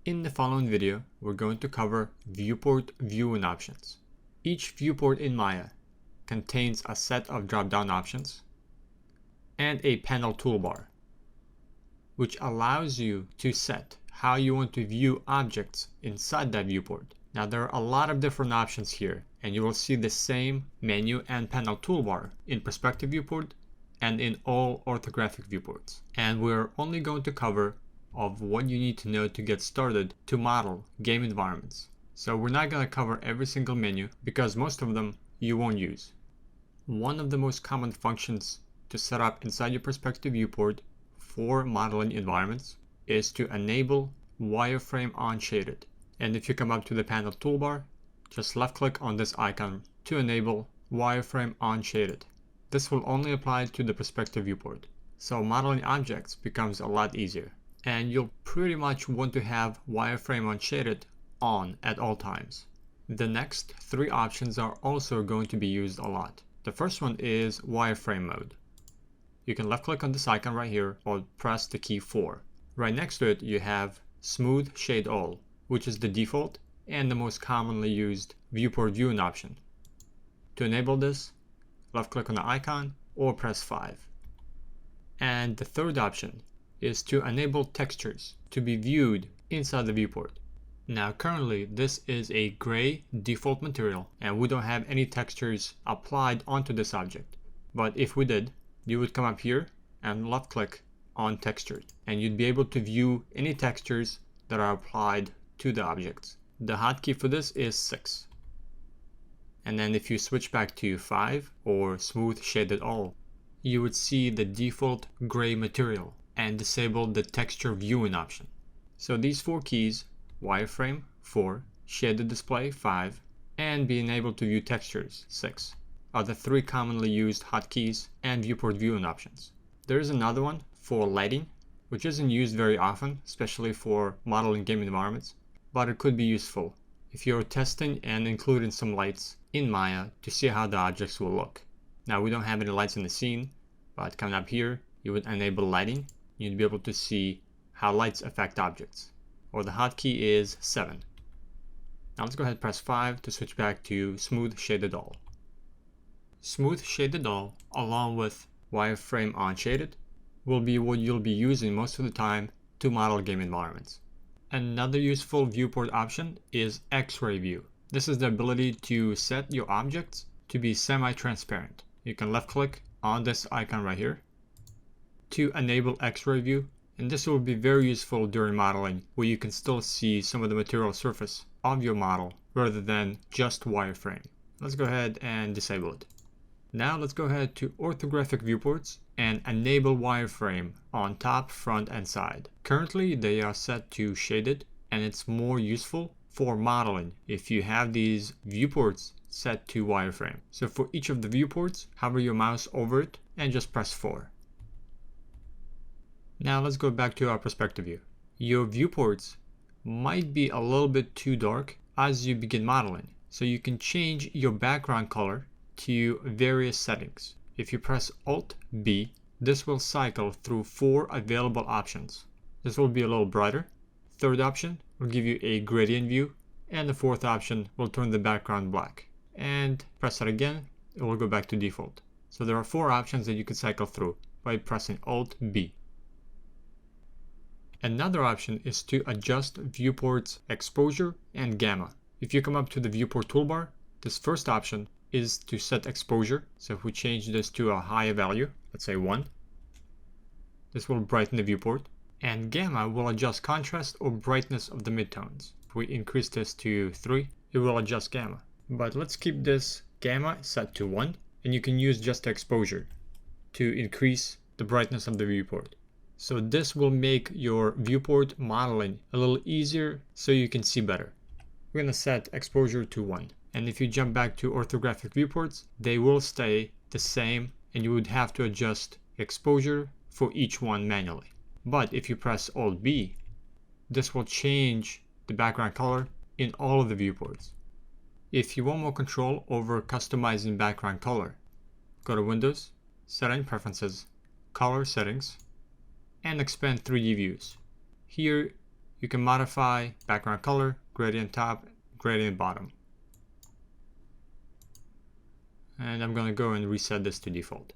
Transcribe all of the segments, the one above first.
In the following video, we're going to cover viewport viewing options. Each viewport in Maya contains a set of drop-down options and a panel toolbar, which allows you to set how you want to view objects inside that viewport. Now there are a lot of different options here, and you will see the same menu and panel toolbar in perspective viewport and in all orthographic viewports. And we're only going to cover of what you need to know to get started to model game environments. So we're not going to cover every single menu because most of them you won't use. One of the most common functions to set up inside your perspective viewport for modeling environments is to enable wireframe on shaded. And if you come up to the panel toolbar, just left click on this icon to enable wireframe on shaded. This will only apply to the perspective viewport. So modeling objects becomes a lot easier. And you'll pretty much want to have wireframe on shaded on at all times. The next three options are also going to be used a lot. The first one is wireframe mode. You can left click on this icon right here or press the key 4. Right next to it you have smooth shade all, which is the default and the most commonly used viewport viewing option. To enable this, left click on the icon or press 5. And the third option is to enable textures to be viewed inside the viewport. Now currently this is a gray default material and we don't have any textures applied onto this object. But if we did, you would come up here and left click on texture and you'd be able to view any textures that are applied to the objects. The hotkey for this is 6. And then if you switch back to 5 or smooth shaded all, you would see the default gray material and disable the texture viewing option. So these 4 keys, wireframe 4, shaded display 5, and being able to view textures 6, are the 3 commonly used hotkeys and viewport viewing options. There is another one for lighting, which isn't used very often, especially for modeling game environments, but it could be useful if you're testing and including some lights in Maya to see how the objects will look. Now we don't have any lights in the scene, but coming up here, you would enable lighting. You'd be able to see how lights affect objects, or the hotkey is 7. Now let's go ahead and press 5 to switch back to smooth shaded all. Smooth shaded all, along with wireframe on shaded, will be what you'll be using most of the time to model game environments. Another useful viewport option is X-ray view. This is the ability to set your objects to be semi-transparent. You can left click on this icon right here to enable X-ray view, and this will be very useful during modeling where you can still see some of the material surface of your model rather than just wireframe. Let's go ahead and disable it. Now let's go ahead to orthographic viewports and enable wireframe on top, front, and side. Currently they are set to shaded, and it's more useful for modeling if you have these viewports set to wireframe. So for each of the viewports, hover your mouse over it and just press 4. Now let's go back to our perspective view. Your viewports might be a little bit too dark as you begin modeling, so you can change your background color to various settings. If you press Alt-B, this will cycle through 4 available options. This will be a little brighter. Third option will give you a gradient view, and the fourth option will turn the background black. And press it again, it will go back to default. So there are 4 options that you can cycle through by pressing Alt-B. Another option is to adjust viewport's exposure and gamma. If you come up to the viewport toolbar, this first option is to set exposure. So if we change this to a higher value, let's say 1, this will brighten the viewport. And gamma will adjust contrast or brightness of the midtones. If we increase this to 3, it will adjust gamma. But let's keep this gamma set to 1, and you can use just the exposure to increase the brightness of the viewport. So this will make your viewport modeling a little easier so you can see better. We're going to set exposure to 1. And if you jump back to orthographic viewports, they will stay the same, and you would have to adjust exposure for each one manually. But if you press Alt-B, this will change the background color in all of the viewports. If you want more control over customizing background color, go to Windows, Setting Preferences, Color Settings, and expand 3D views. Here you can modify background color, gradient top, gradient bottom. And I'm going to go and reset this to default.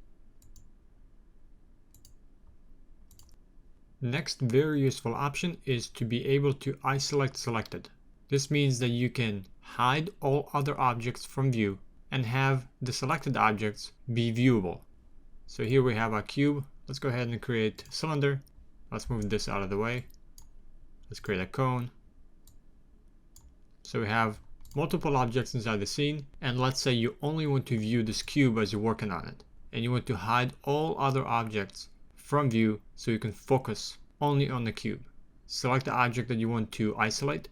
Next very useful option is to be able to isolate selected. This means that you can hide all other objects from view and have the selected objects be viewable. So here we have our cube. Let's go ahead and create a cylinder. Let's move this out of the way. Let's create a cone. So we have multiple objects inside the scene, and let's say you only want to view this cube as you're working on it, and you want to hide all other objects from view so you can focus only on the cube. Select the object that you want to isolate,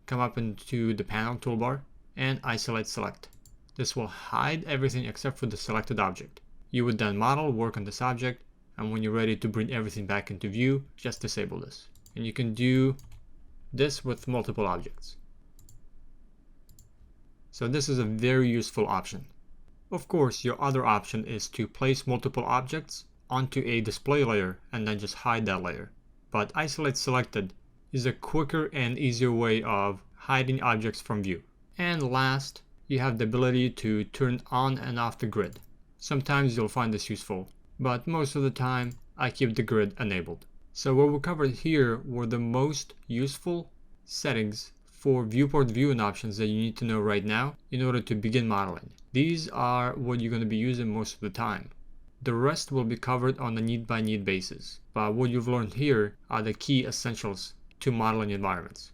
come up into the panel toolbar, and isolate select. This will hide everything except for the selected object. You would then model, work on this object, and when you're ready to bring everything back into view, just disable this. And you can do this with multiple objects. So this is a very useful option. Of course, your other option is to place multiple objects onto a display layer and then just hide that layer. But isolate selected is a quicker and easier way of hiding objects from view. And last, you have the ability to turn on and off the grid. Sometimes you'll find this useful, but most of the time I keep the grid enabled. So what we covered here were the most useful settings for viewport viewing options that you need to know right now in order to begin modeling. These are what you're going to be using most of the time. The rest will be covered on a need-by-need basis, but what you've learned here are the key essentials to modeling environments.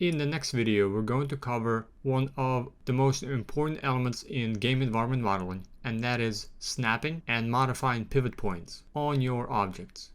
In the next video, we're going to cover one of the most important elements in game environment modeling, and that is snapping and modifying pivot points on your objects.